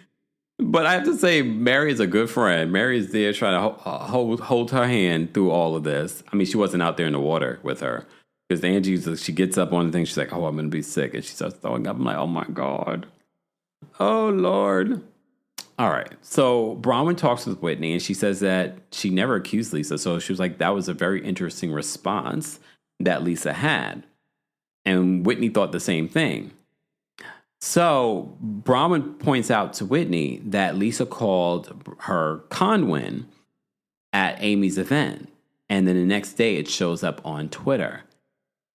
But I have to say, Mary is a good friend. Mary is there trying to hold her hand through all of this. I mean, she wasn't out there in the water with her. Because Angie, she gets up on the thing. She's like, "Oh, I'm going to be sick." And she starts throwing up. I'm like, oh my God. Oh, Lord. All right. So Bronwyn talks with Whitney and she says that she never accused Lisa. So she was like, that was a very interesting response that Lisa had. And Whitney thought the same thing. So Bronwyn points out to Whitney that Lisa called her conwin at Amy's event. And then the next day it shows up on Twitter.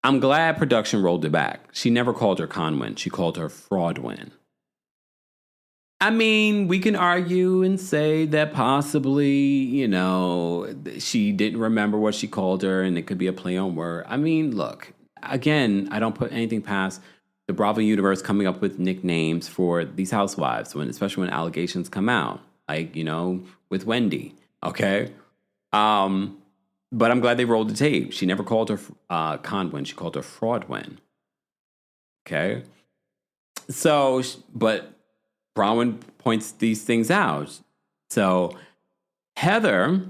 I'm glad production rolled it back. She never called her conwin. She called her fraudwin. I mean, we can argue and say that possibly, she didn't remember what she called her and it could be a play on word. I mean, look, again, I don't put anything past the Bravo universe coming up with nicknames for these housewives, especially when allegations come out, like, with Wendy, okay? But I'm glad they rolled the tape. She never called her conwin. She called her fraudwin, okay? So, but Bronwyn points these things out. So Heather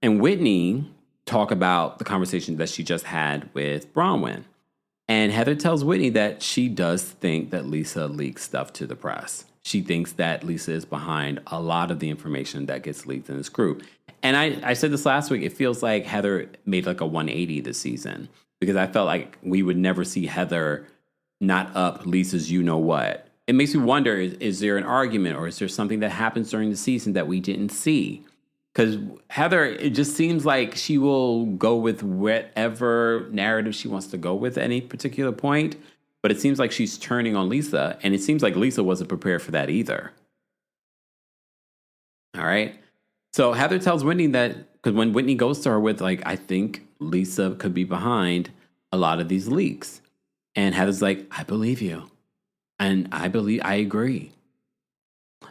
and Whitney talk about the conversation that she just had with Bronwyn. And Heather tells Whitney that she does think that Lisa leaks stuff to the press. She thinks that Lisa is behind a lot of the information that gets leaked in this group. And I said this last week, it feels like Heather made like a 180 this season. Because I felt like we would never see Heather not up Lisa's you-know-what. It makes me wonder, is there an argument or is there something that happens during the season that we didn't see? Because Heather, it just seems like she will go with whatever narrative she wants to go with at any particular point. But it seems like she's turning on Lisa. And it seems like Lisa wasn't prepared for that either. All right. So Heather tells Whitney that, because when Whitney goes to her with, like, I think Lisa could be behind a lot of these leaks. And Heather's like, I believe you. And I agree.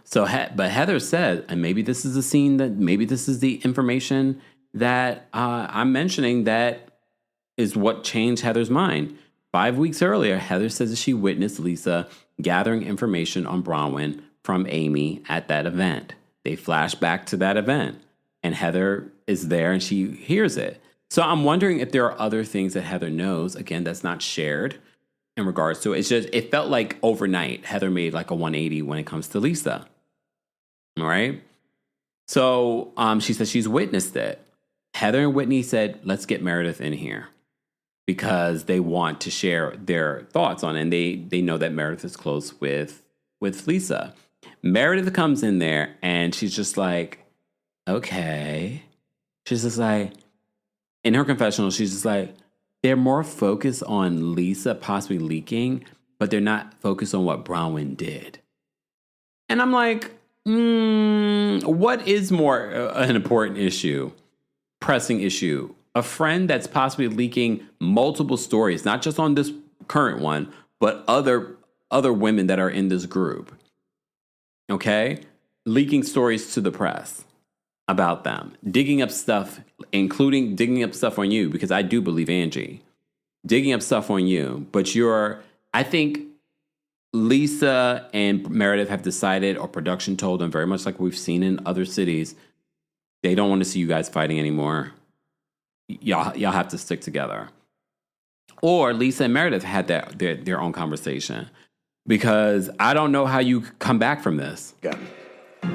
So, but Heather said, and maybe this is the scene maybe this is the information that I'm mentioning that is what changed Heather's mind. 5 weeks earlier, Heather says that she witnessed Lisa gathering information on Bronwyn from Amy at that event. They flash back to that event, and Heather is there and she hears it. So I'm wondering if there are other things that Heather knows, again, that's not shared in regards to it. It's just, it felt like overnight Heather made like a 180 when it comes to Lisa. All right. So she says she's witnessed it. Heather and Whitney said, let's get Meredith in here because they want to share their thoughts on it. And they know that Meredith is close with Lisa. Meredith comes in there and she's just like, okay. She's just like, in her confessional, she's just like, they're more focused on Lisa possibly leaking, but they're not focused on what Bronwyn did. And I'm like, what is more an important issue, pressing issue? A friend that's possibly leaking multiple stories, not just on this current one, but other women that are in this group. Okay? Leaking stories to the press about them, digging up stuff, including digging up stuff on you, because I do believe Angie, digging up stuff on you, but I think Lisa and Meredith have decided, or production told them, very much like we've seen in other cities, they don't want to see you guys fighting anymore. y'all have to stick together. Or Lisa and Meredith had their own conversation, because I don't know how you come back from this. Got it.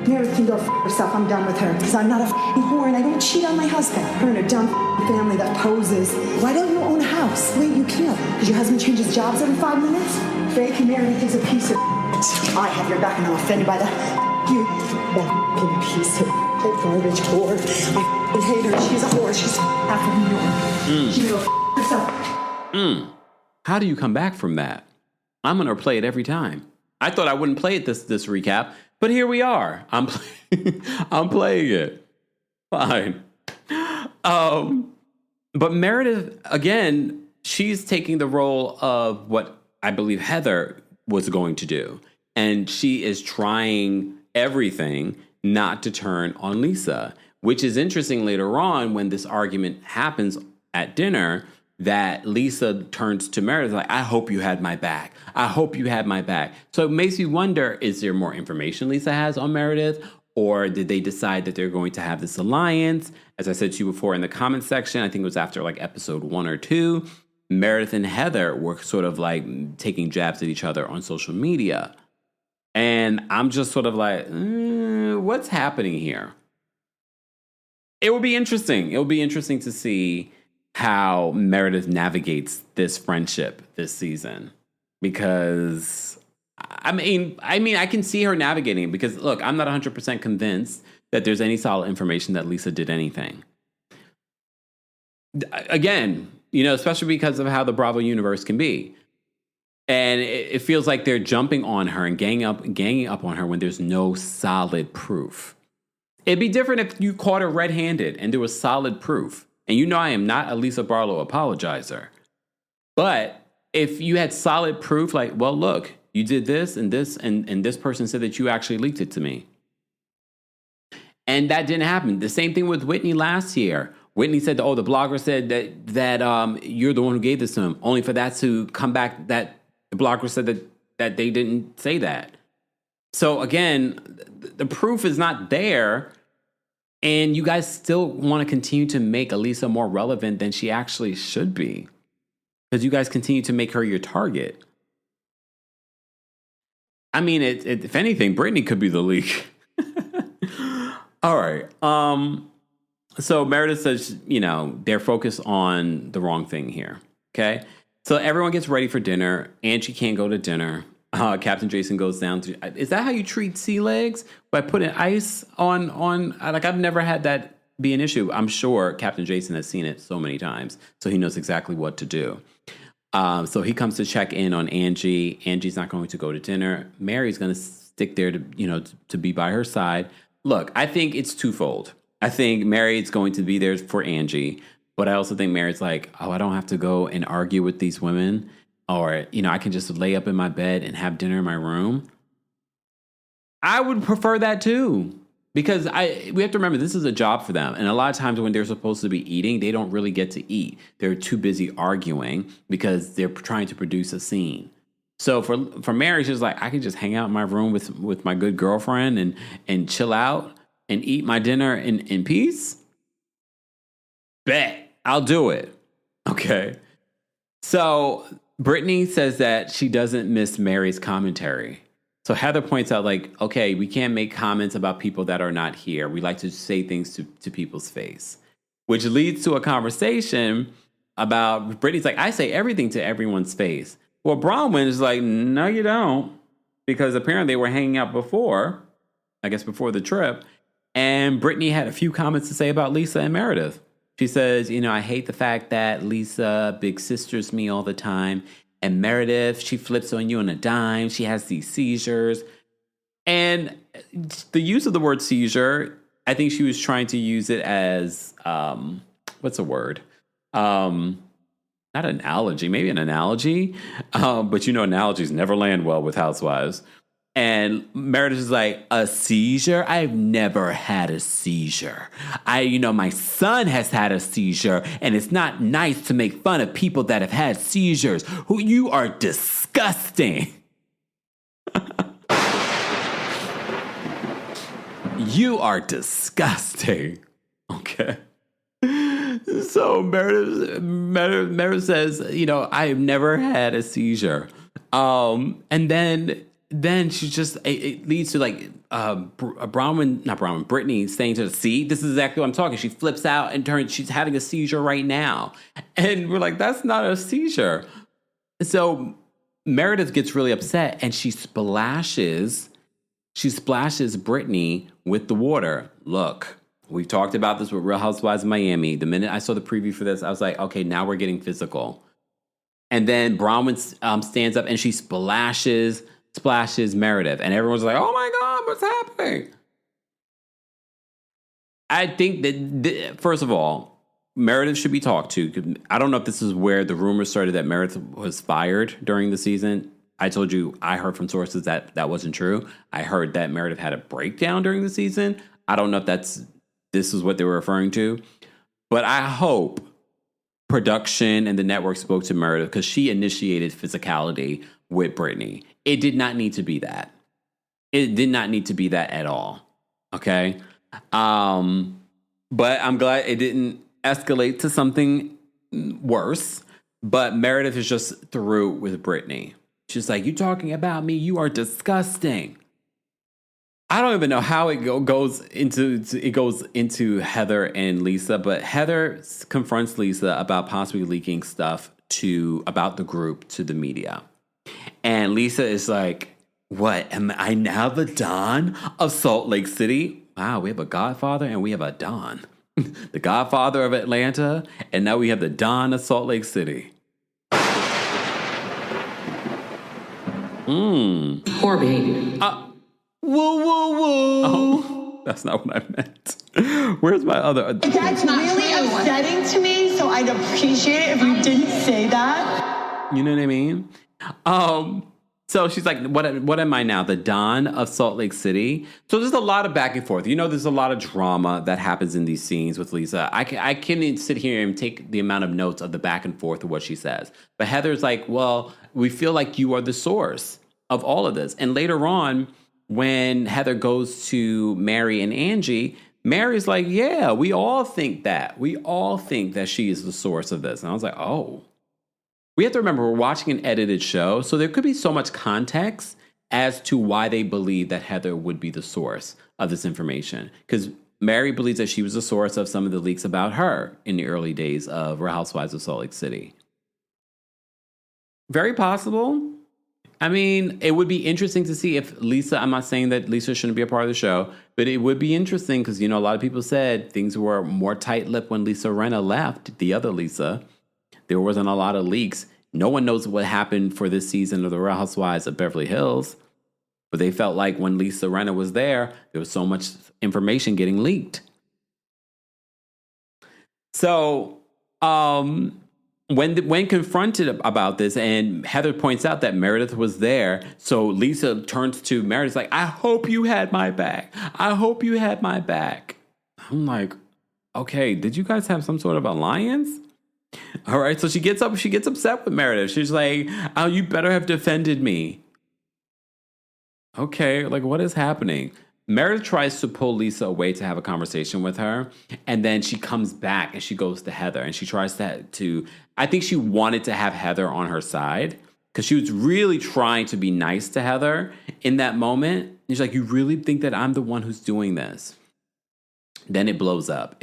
Meredith can go f*** herself. I'm done with her. Because I'm not a f***ing whore and I don't cheat on my husband. Her and her dumb family that poses. Why don't you own a house? Wait, you can't. Because your husband changes jobs every 5 minutes? Fake Meredith is a piece of I have your back and I'm offended by that. You, that f***ing piece of garbage whore. I f***ing hate her. She's a whore. She's half of New York. She can go f*** herself. How do you come back from that? I'm going to play it every time. I thought I wouldn't play it this recap, but here we are. I'm playing it. Fine. But Meredith, again, she's taking the role of what I believe Heather was going to do. And she is trying everything not to turn on Lisa, which is interesting later on when this argument happens at dinner, that Lisa turns to Meredith like, I hope you had my back. I hope you had my back. So it makes you wonder, is there more information Lisa has on Meredith? Or did they decide that they're going to have this alliance? As I said to you before in the comment section, I think it was after like episode 1 or 2, Meredith and Heather were sort of like taking jabs at each other on social media. And I'm just sort of like, what's happening here? It will be interesting. It will be interesting to see how Meredith navigates this friendship this season, because I mean, I can see her navigating it, because look, I'm not 100% convinced that there's any solid information that Lisa did anything. Again, especially because of how the Bravo universe can be. And it feels like they're jumping on her and ganging up on her when there's no solid proof. It'd be different if you caught her red-handed and there was solid proof. And I am not a Lisa Barlow apologizer. But if you had solid proof, like, well, look, you did this and this, and this person said that you actually leaked it to me. And that didn't happen. The same thing with Whitney last year. Whitney said, the blogger said that you're the one who gave this to him, only for that to come back that the blogger said that they didn't say that. So again, the proof is not there. And you guys still want to continue to make Elisa more relevant than she actually should be, because you guys continue to make her your target. I mean, if anything, Britani could be the leak. All right. So Meredith says, they're focused on the wrong thing here. Okay. So everyone gets ready for dinner. Angie can't go to dinner. Captain Jason goes down to, is that how you treat sea legs? By putting ice on, like, I've never had that be an issue. I'm sure Captain Jason has seen it so many times, so he knows exactly what to do. So he comes to check in on Angie. Angie's not going to go to dinner. Mary's going to stick there to be by her side. Look, I think it's twofold. I think Mary's going to be there for Angie, but I also think Mary's like, I don't have to go and argue with these women. Or, I can just lay up in my bed and have dinner in my room. I would prefer that too. Because we have to remember, this is a job for them. And a lot of times when they're supposed to be eating, they don't really get to eat. They're too busy arguing because they're trying to produce a scene. So for Mary, she's like, I can just hang out in my room with my good girlfriend and chill out and eat my dinner in peace. Bet. I'll do it. Okay. So Britani says that she doesn't miss Mary's commentary. So Heather points out, like, okay, we can't make comments about people that are not here. We like to say things to people's face, which leads to a conversation about Britani's like, I say everything to everyone's face. Well, Bronwyn is like, no, you don't. Because apparently they were hanging out before the trip. And Britani had a few comments to say about Lisa and Meredith. She says, I hate the fact that Lisa big sisters me all the time. And Meredith, she flips on you on a dime. She has these seizures. And the use of the word seizure, I think she was trying to use it as, what's a word? Not an analogy, maybe an analogy. But analogies never land well with Housewives. And Meredith is like, a seizure? I've never had a seizure. My son has had a seizure, and it's not nice to make fun of people that have had seizures. You are disgusting. You are disgusting. Okay. So Meredith says, I have never had a seizure. And then she just, it leads to like Britani saying to the see, this is exactly what I'm talking. She flips out and she's having a seizure right now. And we're like, that's not a seizure. So Meredith gets really upset and she splashes Britani with the water. Look, we've talked about this with Real Housewives of Miami. The minute I saw the preview for this, I was like, okay, now we're getting physical. And then Bronwyn stands up and she splashes Meredith. And everyone's like, oh my God, what's happening? I think that, first of all, Meredith should be talked to. I don't know if this is where the rumor started that Meredith was fired during the season. I told you, I heard from sources that wasn't true. I heard that Meredith had a breakdown during the season. I don't know if this is what they were referring to. But I hope production and the network spoke to Meredith because she initiated physicality with Britani. It did not need to be that. It did not need to be that at all. Okay? But I'm glad it didn't escalate to something worse. But Meredith is just through with Britani. She's like, you talking about me? You are disgusting. I don't even know how it goes into Heather and Lisa, but Heather confronts Lisa about possibly leaking stuff about the group to the media. And Lisa is like, what, am I now the Don of Salt Lake City? Wow, we have a Godfather and we have a Don. The Godfather of Atlanta, and now we have the Don of Salt Lake City. Poor behavior. Whoa. Oh, that's not what I meant. Where's my other? That's really upsetting to me, so I'd appreciate it if you didn't say that. You know what I mean? So she's like, what am I now? The Don of Salt Lake City? So there's a lot of back and forth. There's a lot of drama that happens in these scenes with Lisa. I can sit here and take the amount of notes of the back and forth of what she says. But Heather's like, well, we feel like you are the source of all of this. And later on, when Heather goes to Mary and Angie, Mary's like, yeah, we all think that. We all think that she is the source of this. And I was like, oh. We have to remember we're watching an edited show, so there could be so much context as to why they believe that Heather would be the source of this information. Because Mary believes that she was the source of some of the leaks about her in the early days of Real Housewives of Salt Lake City. Very possible. I mean, it would be interesting to see if Lisa, I'm not saying that Lisa shouldn't be a part of the show, but it would be interesting because, a lot of people said things were more tight-lipped when Lisa Rinna left, the other Lisa. There wasn't a lot of leaks. No one knows what happened for this season of The Real Housewives of Beverly Hills. But they felt like when Lisa Rinna was there was so much information getting leaked. So, when confronted about this, and Heather points out that Meredith was there, so Lisa turns to Meredith like, I hope you had my back. I hope you had my back. I'm like, okay, did you guys have some sort of alliance? All right, so she gets upset with Meredith. She's like, oh, you better have defended me. Okay, like what is happening? Meredith tries to pull Lisa away to have a conversation with her. And then she comes back and she goes to Heather. And she tries to I think she wanted to have Heather on her side. Because she was really trying to be nice to Heather in that moment. And she's like, you really think that I'm the one who's doing this? Then it blows up.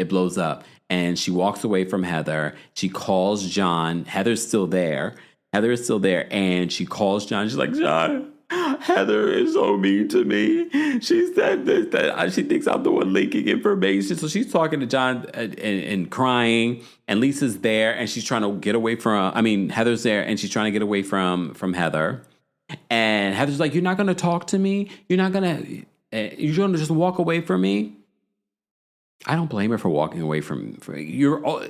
And she walks away from Heather. She calls John. Heather's still there. And she calls John. She's like, John, Heather is so mean to me. She said this, that she thinks I'm the one leaking information. So she's talking to John and crying. And Lisa's there. And she's trying to get away Heather's there. And she's trying to get away from Heather. And Heather's like, you're not going to talk to me? You're going to just walk away from me? I don't blame her for walking away from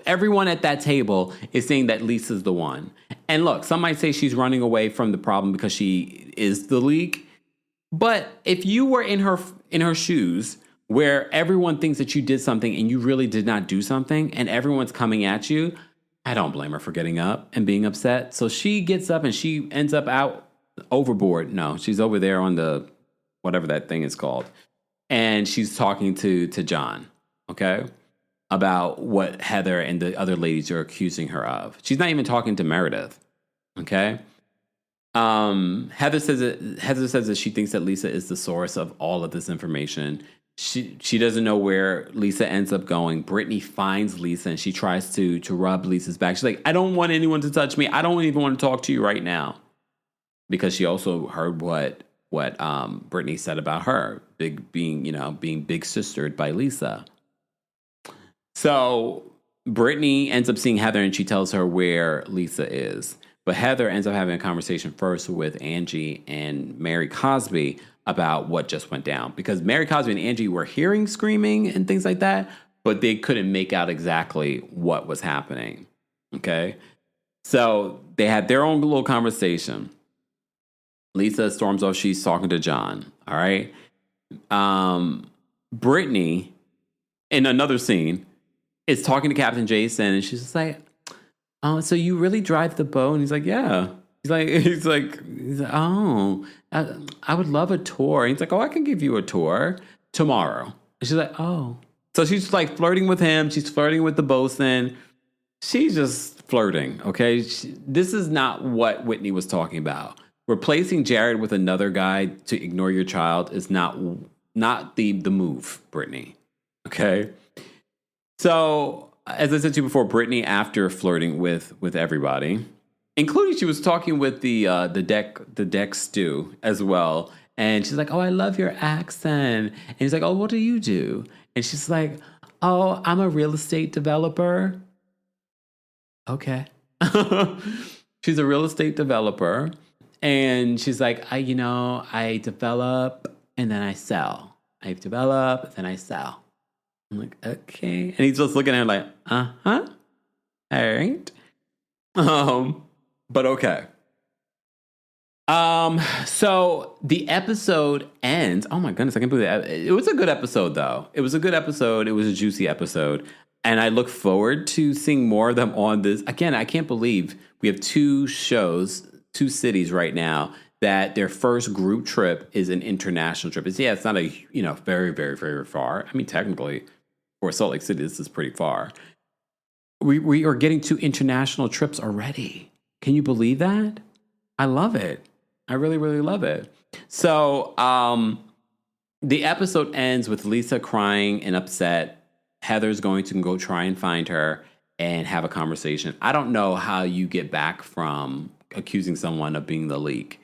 everyone at that table is saying that Lisa's the one. And look, some might say she's running away from the problem because she is the leak. But if you were in her shoes where everyone thinks that you did something and you really did not do something and everyone's coming at you, I don't blame her for getting up and being upset. So she gets up and she ends up out overboard. No, she's over there on the whatever that thing is called. And she's talking to John. Okay. about what Heather and the other ladies are accusing her of. She's not even talking to Meredith. Okay. Heather says that she thinks that Lisa is the source of all of this information. She doesn't know where Lisa ends up going. Brittany finds Lisa and she tries to rub Lisa's back. She's like, I don't want anyone to touch me. I don't even want to talk to you right now. Because she also heard what Brittany said about her being big sistered by Lisa. So Brittany ends up seeing Heather and she tells her where Lisa is. But Heather ends up having a conversation first with Angie and Mary Cosby about what just went down. Because Mary Cosby and Angie were hearing screaming and things like that, but they couldn't make out exactly what was happening. Okay? So they had their own little conversation. Lisa storms off. She's talking to John. All right? Brittany, in another scene, is talking to Captain Jason, and she's just like, "Oh, so you really drive the boat?" And he's like, "Yeah." He's like, "Oh, I would love a tour." And he's like, "Oh, I can give you a tour tomorrow." And she's like, "Oh." So she's like flirting with him. She's flirting with the bosun. She's just flirting, okay? This is not what Whitney was talking about. Replacing Jared with another guy to ignore your child is not the move, Brittany, okay? So, as I said to you before, Brittany, after flirting with everybody, including she was talking with the deck stew as well, and she's like, "Oh, I love your accent," and he's like, "Oh, what do you do?" And she's like, "Oh, I'm a real estate developer." Okay, she's a real estate developer, and she's like, I develop and then I sell. I develop and then I sell." I'm like, okay. And he's just looking at her like, uh-huh. All right. But okay. So the episode ends. Oh my goodness, I can't believe that. It was a good episode though. It was a good episode. It was a juicy episode. And I look forward to seeing more of them on this. Again, I can't believe we have two cities right now that their first group trip is an international trip. It's not a, very, very, very far. I mean, technically, for Salt Lake City, this is pretty far. We are getting 2 international trips already. Can you believe that? I love it. I really, really love it. So the episode ends with Lisa crying and upset. Heather's going to go try and find her and have a conversation. I don't know how you get back from accusing someone of being the leak.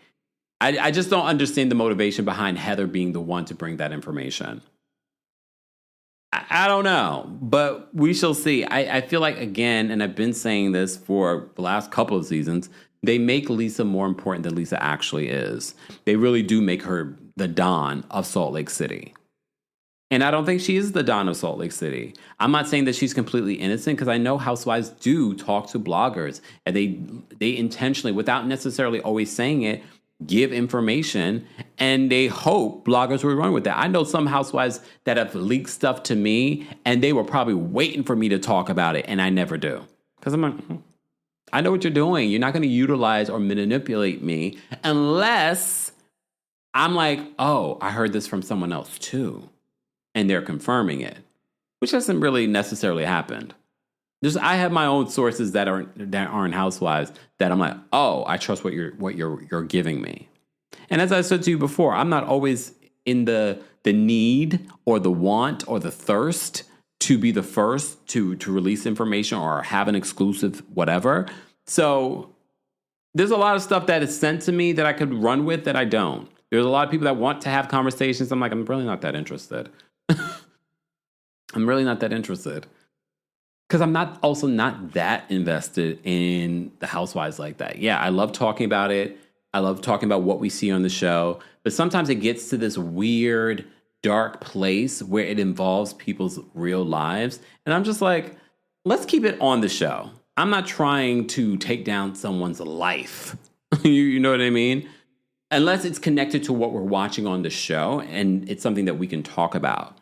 I just don't understand the motivation behind Heather being the one to bring that information. I don't know, but we shall see. I feel like, again, and I've been saying this for the last couple of seasons, they make Lisa more important than Lisa actually is. They really do make her the Don of Salt Lake City. And I don't think she is the Don of Salt Lake City. I'm not saying that she's completely innocent, because I know housewives do talk to bloggers, and they intentionally, without necessarily always saying it, give information, and they hope bloggers will run with that. I know some housewives that have leaked stuff to me, and they were probably waiting for me to talk about it, and I never do. Because I'm like, I know what you're doing. You're not going to utilize or manipulate me unless I'm like, oh, I heard this from someone else too, and they're confirming it, which hasn't really necessarily happened. I have my own sources that aren't housewives that I'm like, oh, I trust what you're giving me. And as I said to you before, I'm not always in the need or the want or the thirst to be the first to release information or have an exclusive whatever. So there's a lot of stuff that is sent to me that I could run with that I don't. There's a lot of people that want to have conversations. I'm like, I'm really not that interested. I'm really not that interested. Because I'm not that invested in the housewives like that. Yeah, I love talking about it. I love talking about what we see on the show. But sometimes it gets to this weird, dark place where it involves people's real lives. And I'm just like, let's keep it on the show. I'm not trying to take down someone's life. You know what I mean? Unless it's connected to what we're watching on the show and it's something that we can talk about.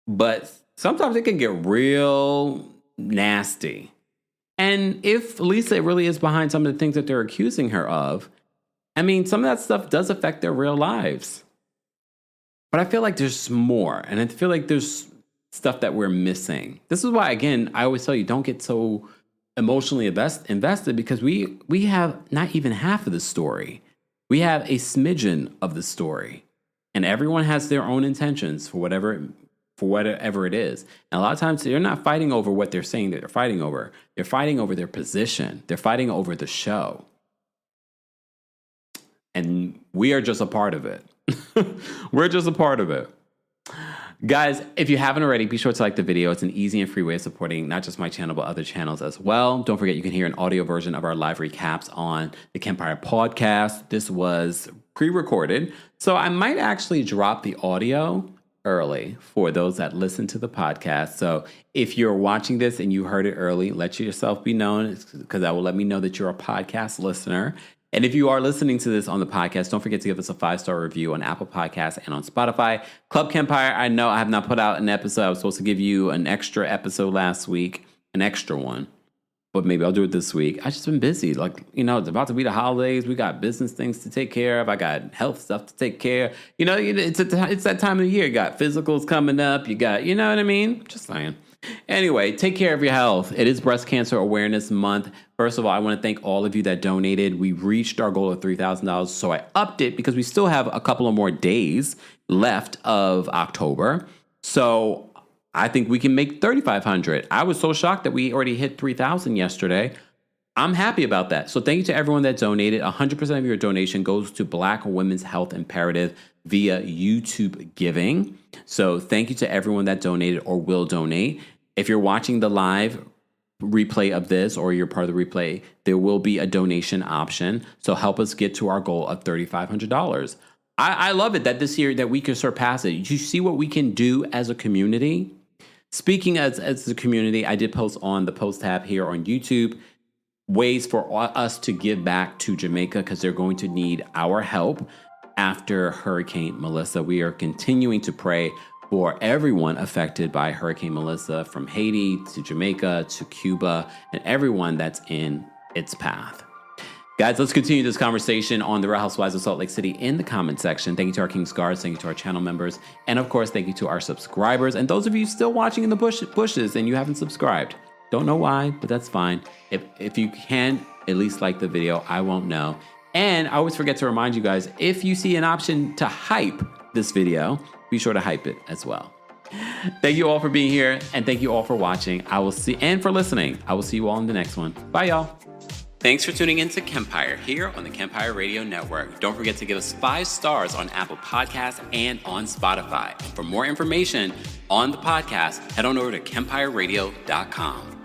But sometimes it can get real nasty. And if Lisa really is behind some of the things that they're accusing her of, I mean, some of that stuff does affect their real lives. But I feel like there's more. And I feel like there's stuff that we're missing. This is why, again, I always tell you, don't get so emotionally invested, because we have not even half of the story. We have a smidgen of the story, and everyone has their own intentions for whatever it is. And a lot of times they're not fighting over what they're saying that they're fighting over. They're fighting over their position. They're fighting over the show. And we are just a part of it. We're just a part of it. Guys, if you haven't already, be sure to like the video. It's an easy and free way of supporting not just my channel, but other channels as well. Don't forget, you can hear an audio version of our live recaps on the Kempire podcast. This was pre-recorded, so I might actually drop the audio early for those that listen to the podcast. So if you're watching this and you heard it early, let yourself be known, because that will let me know that you're a podcast listener. And if you are listening to this on the podcast, don't forget to give us a 5-star review on Apple Podcasts and on Spotify. Club Kempire, I know I have not put out an episode. I was supposed to give you an extra episode last week, an extra one, but maybe I'll do it this week. I've just been busy. Like, it's about to be the holidays. We got business things to take care of. I got health stuff to take care of. It's that time of the year. You got physicals coming up. You got, you know what I mean? Just saying. Anyway, take care of your health. It is Breast Cancer Awareness Month. First of all, I want to thank all of you that donated. We reached our goal of $3,000, so I upped it because we still have a couple of more days left of October. So I think we can make $3,500. I was so shocked that we already hit $3,000 yesterday. I'm happy about that. So thank you to everyone that donated. 100% of your donation goes to Black Women's Health Imperative via YouTube giving. So thank you to everyone that donated or will donate. If you're watching the live replay of this, or you're part of the replay, there will be a donation option. So help us get to our goal of $3,500. I love it that this year that we can surpass it. You see what we can do as a community. Speaking as a community, I did post on the post tab here on YouTube ways for us to give back to Jamaica, because they're going to need our help after Hurricane Melissa. We are continuing to pray for everyone affected by Hurricane Melissa, from Haiti to Jamaica to Cuba, and everyone that's in its path. Guys, let's continue this conversation on the Real Housewives of Salt Lake City in the comment section. Thank you to our King's Guards. Thank you to our channel members. And of course, thank you to our subscribers. And those of you still watching in the bushes and you haven't subscribed, don't know why, but that's fine. If you can at least like the video, I won't know. And I always forget to remind you guys, if you see an option to hype this video, be sure to hype it as well. Thank you all for being here, and thank you all for watching. And for listening. I will see you all in the next one. Bye, y'all. Thanks for tuning in to Kempire here on the Kempire Radio Network. Don't forget to give us 5 stars on Apple Podcasts and on Spotify. For more information on the podcast, head on over to KempireRadio.com.